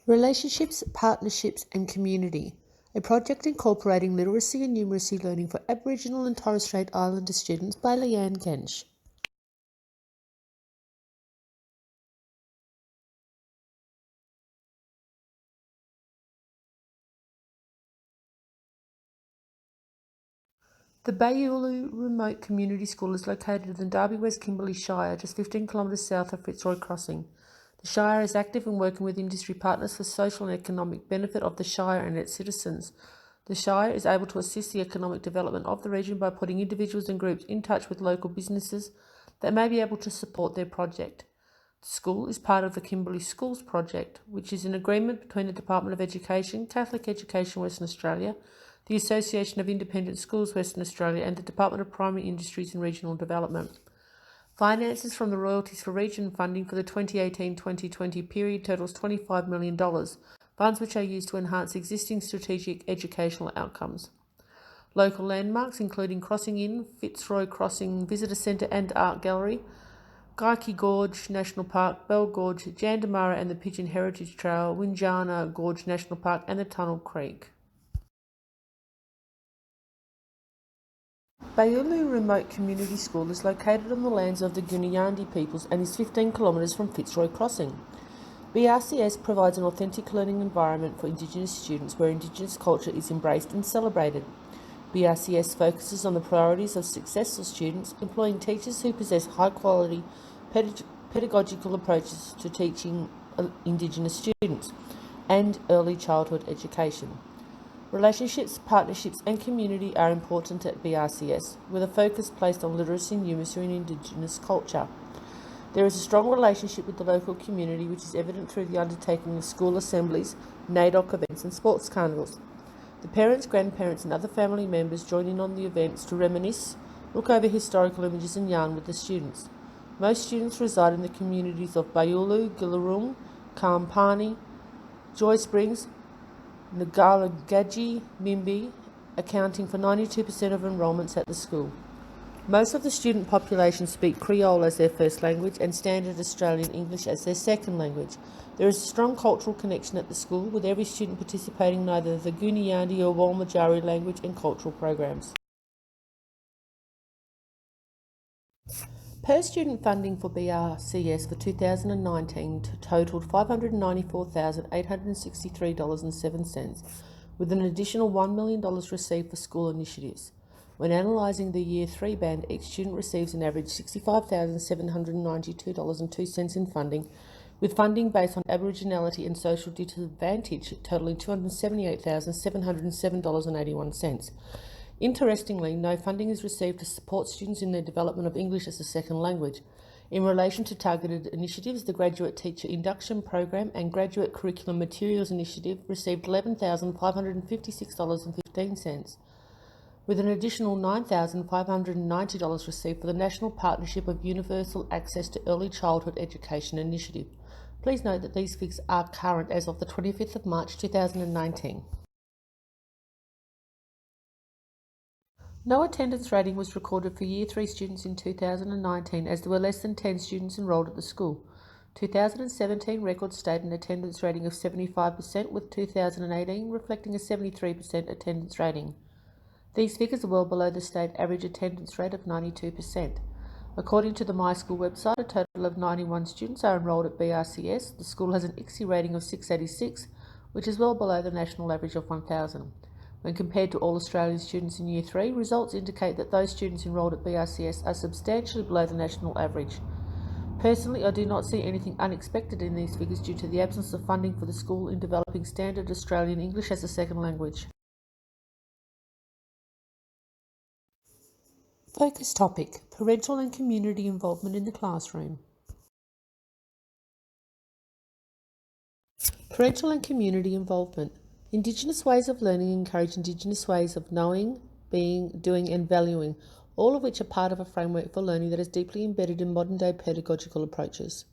Relationships, Partnerships and Community, a project incorporating literacy and numeracy learning for Aboriginal and Torres Strait Islander students by Leeane Gentsch. The Bayulu Remote Community School is located in Derby West Kimberley Shire, just 15 kilometres south of Fitzroy Crossing. The Shire is active in working with industry partners for social and economic benefit of the Shire and its citizens. The Shire is able to assist the economic development of the region by putting individuals and groups in touch with local businesses that may be able to support their project. The school is part of the Kimberley Schools Project, which is an agreement between the Department of Education, Catholic Education Western Australia, the Association of Independent Schools Western Australia and the Department of Primary Industries and Regional Development. Finances from the Royalties for Region funding for the 2018-2020 period totals $25 million, funds which are used to enhance existing strategic educational outcomes. Local landmarks including Crossing Inn, Fitzroy Crossing Visitor Centre and Art Gallery, Guyki Gorge National Park, Bell Gorge, Jandamara and the Pigeon Heritage Trail, Winjana Gorge National Park and the Tunnel Creek. Bayulu Remote Community School is located on the lands of the Gunyandi peoples and is 15 kilometres from Fitzroy Crossing. BRCS provides an authentic learning environment for Indigenous students where Indigenous culture is embraced and celebrated. BRCS focuses on the priorities of successful students, employing teachers who possess high-quality pedagogical approaches to teaching Indigenous students and early childhood education. Relationships, partnerships and community are important at BRCS, with a focus placed on literacy, numeracy and Indigenous culture. There is a strong relationship with the local community which is evident through the undertaking of school assemblies, NAIDOC events and sports carnivals. The parents, grandparents and other family members join in on the events to reminisce, look over historical images and yarn with the students. Most students reside in the communities of Bayulu, Gilarung, Kampani, Joy Springs, Ngalagaji, Mimbi, accounting for 92% of enrolments at the school. Most of the student population speak Creole as their first language and Standard Australian English as their second language. There is a strong cultural connection at the school, with every student participating in either the Gunyandi or Walmajari language and cultural programs. Per student funding for BRCS for 2019 totaled $594,863.07, with an additional $1 million received for school initiatives. When analysing the Year 3 band, each student receives an average $65,792.02 in funding, with funding based on Aboriginality and social disadvantage totalling $278,707.81. Interestingly, no funding is received to support students in their development of English as a second language. In relation to targeted initiatives, the Graduate Teacher Induction Program and Graduate Curriculum Materials Initiative received $11,556.15, with an additional $9,590 received for the National Partnership of Universal Access to Early Childhood Education Initiative. Please note that these figures are current as of the 25th of March 2019. No attendance rating was recorded for Year 3 students in 2019, as there were less than 10 students enrolled at the school. 2017 records state an attendance rating of 75%, with 2018 reflecting a 73% attendance rating. These figures are well below the state average attendance rate of 92%. According to the My School website, a total of 91 students are enrolled at BRCS. The school has an ICSE rating of 686, which is well below the national average of 1,000. When compared to all Australian students in Year 3, results indicate that those students enrolled at BRCS are substantially below the national average. Personally, I do not see anything unexpected in these figures due to the absence of funding for the school in developing Standard Australian English as a second language. Focus topic: Parental and community involvement in the classroom. Parental and community involvement. Indigenous ways of learning encourage Indigenous ways of knowing, being, doing and valuing, all of which are part of a framework for learning that is deeply embedded in modern-day pedagogical approaches.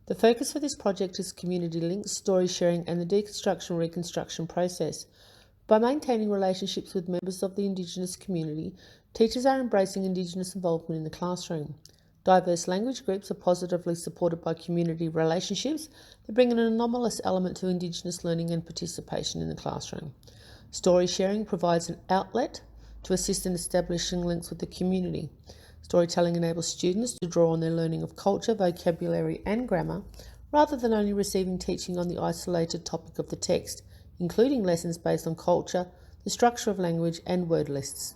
The focus for this project is community links, story sharing and the deconstruction-reconstruction process. By maintaining relationships with members of the Indigenous community, teachers are embracing Indigenous involvement in the classroom. Diverse language groups are positively supported by community relationships that bring an anomalous element to Indigenous learning and participation in the classroom. Story sharing provides an outlet to assist in establishing links with the community. Storytelling enables students to draw on their learning of culture, vocabulary, and grammar, rather than only receiving teaching on the isolated topic of the text, including lessons based on culture, the structure of language, and word lists.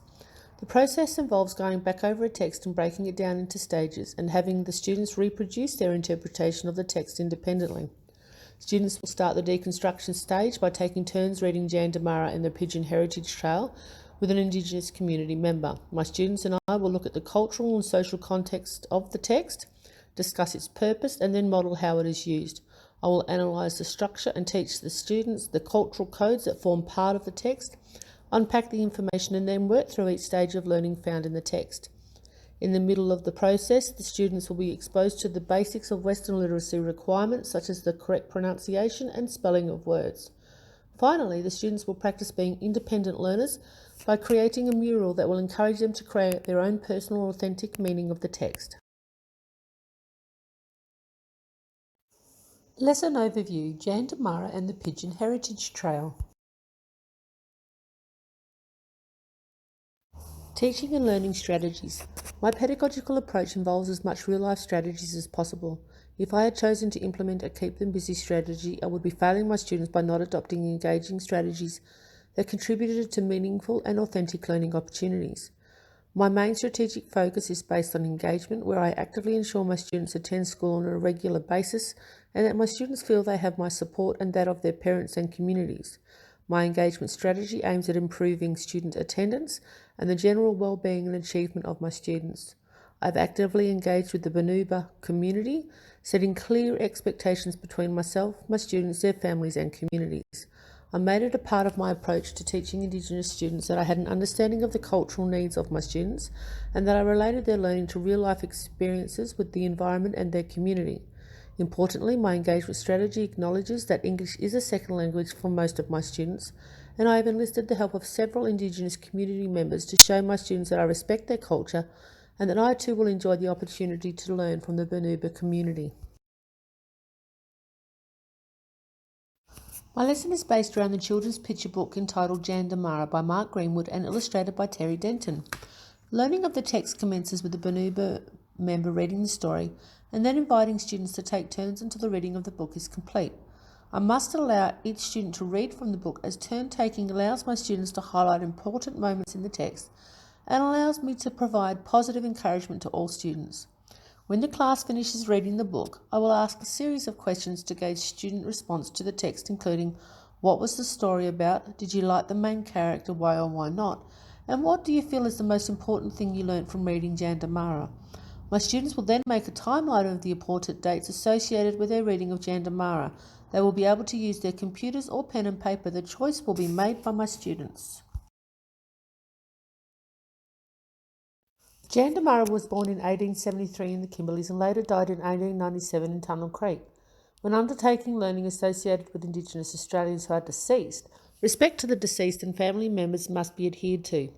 The process involves going back over a text and breaking it down into stages and having the students reproduce their interpretation of the text independently. Students will start the deconstruction stage by taking turns reading Jandamara and the Pigeon Heritage Trail with an Indigenous community member. My students and I will look at the cultural and social context of the text, discuss its purpose, and then model how it is used. I will analyse the structure and teach the students the cultural codes that form part of the text, unpack the information, and then work through each stage of learning found in the text. In the middle of the process, the students will be exposed to the basics of Western literacy requirements, such as the correct pronunciation and spelling of words. Finally, the students will practice being independent learners by creating a mural that will encourage them to create their own personal, authentic meaning of the text. Lesson Overview: Jandamara and the Pigeon Heritage Trail. Teaching and learning strategies. My pedagogical approach involves as much real-life strategies as possible. If I had chosen to implement a keep them busy strategy, I would be failing my students by not adopting engaging strategies that contributed to meaningful and authentic learning opportunities. My main strategic focus is based on engagement, where I actively ensure my students attend school on a regular basis and that my students feel they have my support and that of their parents and communities. My engagement strategy aims at improving student attendance and the general well-being and achievement of my students. I've actively engaged with the Bunuba community, setting clear expectations between myself, my students, their families and communities. I made it a part of my approach to teaching Indigenous students that I had an understanding of the cultural needs of my students and that I related their learning to real-life experiences with the environment and their community. Importantly, my engagement strategy acknowledges that English is a second language for most of my students, and I have enlisted the help of several Indigenous community members to show my students that I respect their culture and that I too will enjoy the opportunity to learn from the Bunuba community. My lesson is based around the children's picture book entitled Jandamara by Mark Greenwood and illustrated by Terry Denton. Learning of the text commences with the Bunuba member reading the story and then inviting students to take turns until the reading of the book is complete. I must allow each student to read from the book, as turn-taking allows my students to highlight important moments in the text and allows me to provide positive encouragement to all students. When the class finishes reading the book, I will ask a series of questions to gauge student response to the text, including: what was the story about? Did you like the main character? Why or why not? And what do you feel is the most important thing you learnt from reading Jandamara? My students will then make a timeline of the important dates associated with their reading of Jandamara. They will be able to use their computers or pen and paper. The choice will be made by my students. Jandamara was born in 1873 in the Kimberleys and later died in 1897 in Tunnel Creek. When undertaking learning associated with Indigenous Australians who are deceased, respect to the deceased and family members must be adhered to.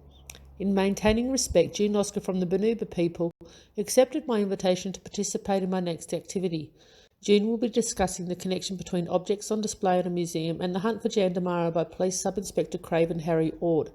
In maintaining respect, June Oscar from the Bunuba people accepted my invitation to participate in my next activity. June will be discussing the connection between objects on display at a museum and the hunt for Jandamara by Police Sub-Inspector Craven Harry Ord.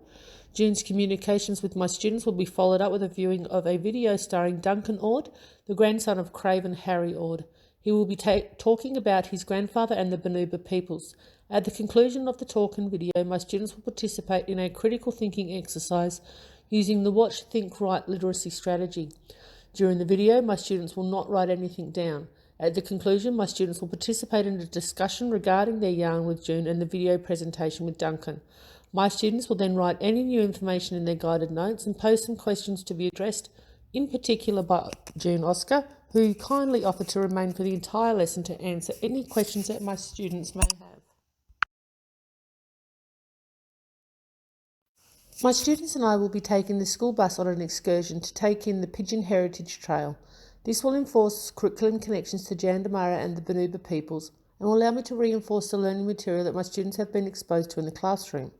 June's communications with my students will be followed up with a viewing of a video starring Duncan Ord, the grandson of Craven Harry Ord. He will be talking about his grandfather and the Bunuba peoples. At the conclusion of the talk and video, my students will participate in a critical thinking exercise using the Watch, Think, Write literacy strategy. During the video, my students will not write anything down. At the conclusion, my students will participate in a discussion regarding their yarn with June and the video presentation with Duncan. My students will then write any new information in their guided notes and pose some questions to be addressed, in particular by June Oscar, who kindly offered to remain for the entire lesson to answer any questions that my students may have. My students and I will be taking the school bus on an excursion to take in the Pigeon Heritage Trail. This will enforce curriculum connections to Jandamara and the Bunuba peoples and will allow me to reinforce the learning material that my students have been exposed to in the classroom.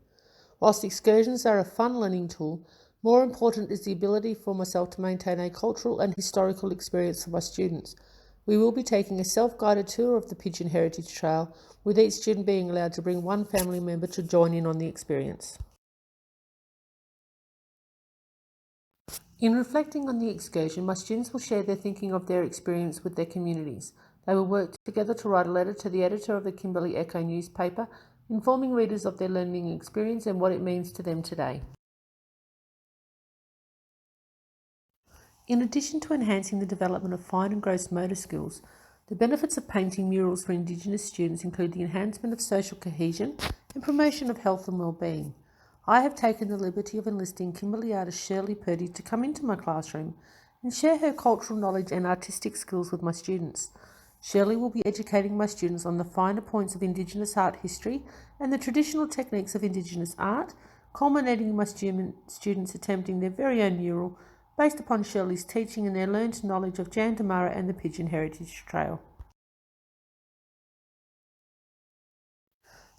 Whilst excursions are a fun learning tool, More important is the ability for myself to maintain a cultural and historical experience for my students. We will be taking a self-guided tour of the Pigeon Heritage Trail, with each student being allowed to bring one family member to join in on the experience. In reflecting on the excursion, my students will share their thinking of their experience with their communities. They will work together to write a letter to the editor of the Kimberley Echo newspaper, informing readers of their learning experience and what it means to them today. In addition to enhancing the development of fine and gross motor skills, the benefits of painting murals for Indigenous students include the enhancement of social cohesion and promotion of health and well-being. I have taken the liberty of enlisting Kimberley artist Shirley Purdy to come into my classroom and share her cultural knowledge and artistic skills with my students. Shirley will be educating my students on the finer points of Indigenous art history and the traditional techniques of Indigenous art, culminating in my students attempting their very own mural based upon Shirley's teaching and their learned knowledge of Jandamara and the Pigeon Heritage Trail.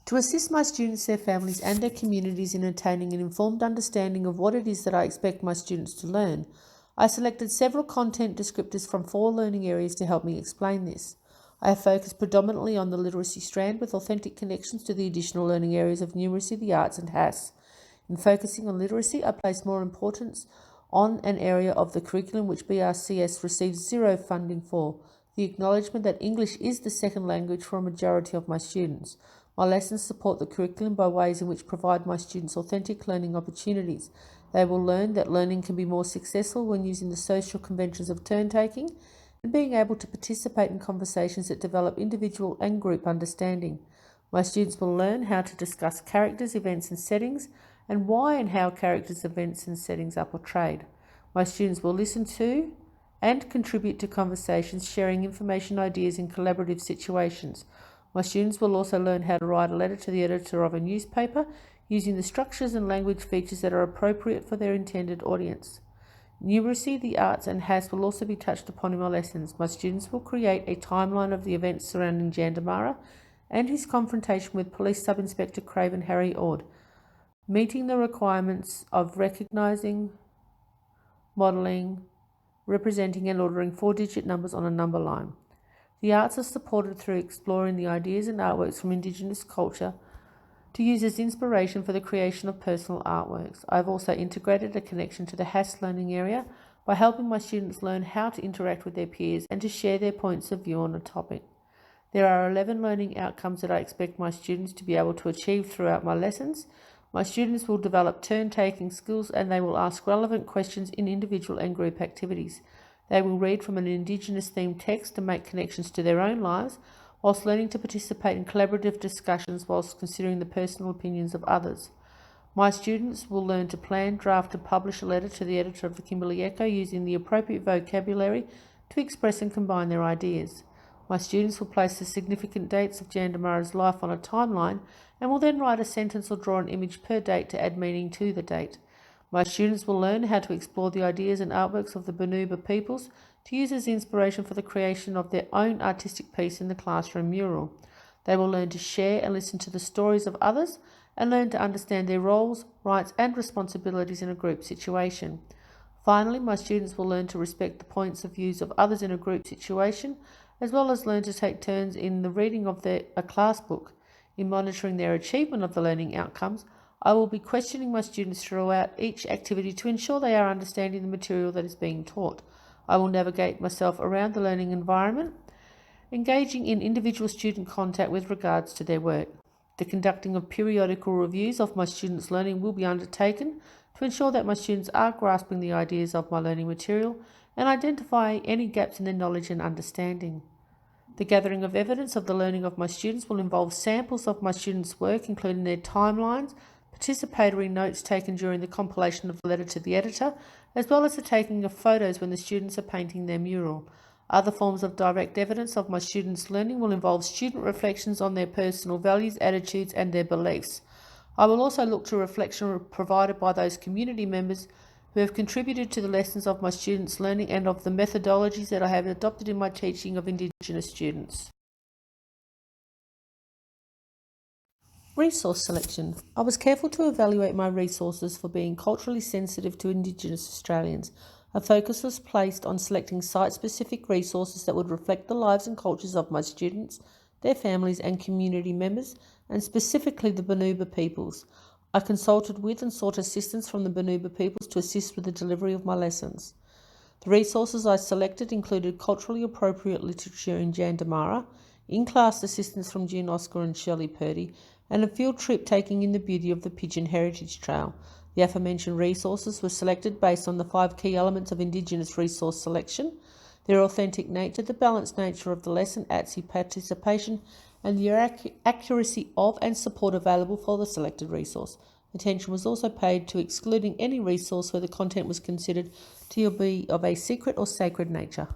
To assist my students, their families and their communities in attaining an informed understanding of what it is that I expect my students to learn, I selected several content descriptors from 4 learning areas to help me explain this. I have focused predominantly on the literacy strand with authentic connections to the additional learning areas of numeracy, the arts and HASS. In focusing on literacy, I place more importance on an area of the curriculum which BRCS receives 0 funding for, the acknowledgement that English is the second language for a majority of my students. My lessons support the curriculum by ways in which provide my students authentic learning opportunities. They will learn that learning can be more successful when using the social conventions of turn-taking and being able to participate in conversations that develop individual and group understanding. My students will learn how to discuss characters, events and settings, and why and how characters, events and settings are portrayed. My students will listen to and contribute to conversations, sharing information, ideas in collaborative situations. My students will also learn how to write a letter to the editor of a newspaper using the structures and language features that are appropriate for their intended audience. Numeracy, the arts and HASS will also be touched upon in my lessons. My students will create a timeline of the events surrounding Jandamara and his confrontation with Police Sub-Inspector Craven Harry Ord, meeting the requirements of recognising, modelling, representing and ordering 4-digit numbers on a number line. The arts are supported through exploring the ideas and artworks from Indigenous culture to use as inspiration for the creation of personal artworks. I have also integrated a connection to the HASS learning area by helping my students learn how to interact with their peers and to share their points of view on a topic. There are 11 learning outcomes that I expect my students to be able to achieve throughout my lessons. My students will develop turn-taking skills and they will ask relevant questions in individual and group activities. They will read from an Indigenous-themed text to make connections to their own lives, whilst learning to participate in collaborative discussions whilst considering the personal opinions of others. My students will learn to plan, draft and publish a letter to the editor of the Kimberley Echo using the appropriate vocabulary to express and combine their ideas. My students will place the significant dates of Jandamara's life on a timeline and will then write a sentence or draw an image per date to add meaning to the date. My students will learn how to explore the ideas and artworks of the Bonuba peoples to use as inspiration for the creation of their own artistic piece in the classroom mural. They will learn to share and listen to the stories of others and learn to understand their roles, rights and responsibilities in a group situation. Finally, my students will learn to respect the points of views of others in a group situation, as well as learn to take turns in the reading of a class book. In monitoring their achievement of the learning outcomes, I will be questioning my students throughout each activity to ensure they are understanding the material that is being taught. I will navigate myself around the learning environment, engaging in individual student contact with regards to their work. The conducting of periodical reviews of my students' learning will be undertaken to ensure that my students are grasping the ideas of my learning material and identify any gaps in their knowledge and understanding. The gathering of evidence of the learning of my students will involve samples of my students' work, including their timelines, participatory notes taken during the compilation of the letter to the editor, as well as the taking of photos when the students are painting their mural. Other forms of direct evidence of my students' learning will involve student reflections on their personal values, attitudes and their beliefs. I will also look to reflection provided by those community members who have contributed to the lessons of my students' learning and of the methodologies that I have adopted in my teaching of Indigenous students. Resource selection. I was careful to evaluate my resources for being culturally sensitive to Indigenous Australians. A focus was placed on selecting site-specific resources that would reflect the lives and cultures of my students, their families and community members, and specifically the Bunuba peoples. I consulted with and sought assistance from the Bunuba peoples to assist with the delivery of my lessons. The resources I selected included culturally appropriate literature in Jandamara, in-class assistance from June Oscar and Shirley Purdy, and a field trip taking in the beauty of the Pigeon Heritage Trail. The aforementioned resources were selected based on the 5 key elements of Indigenous resource selection: their authentic nature, the balanced nature of the lesson, ATSE participation, and the accuracy of and support available for the selected resource. Attention was also paid to excluding any resource where the content was considered to be of a secret or sacred nature.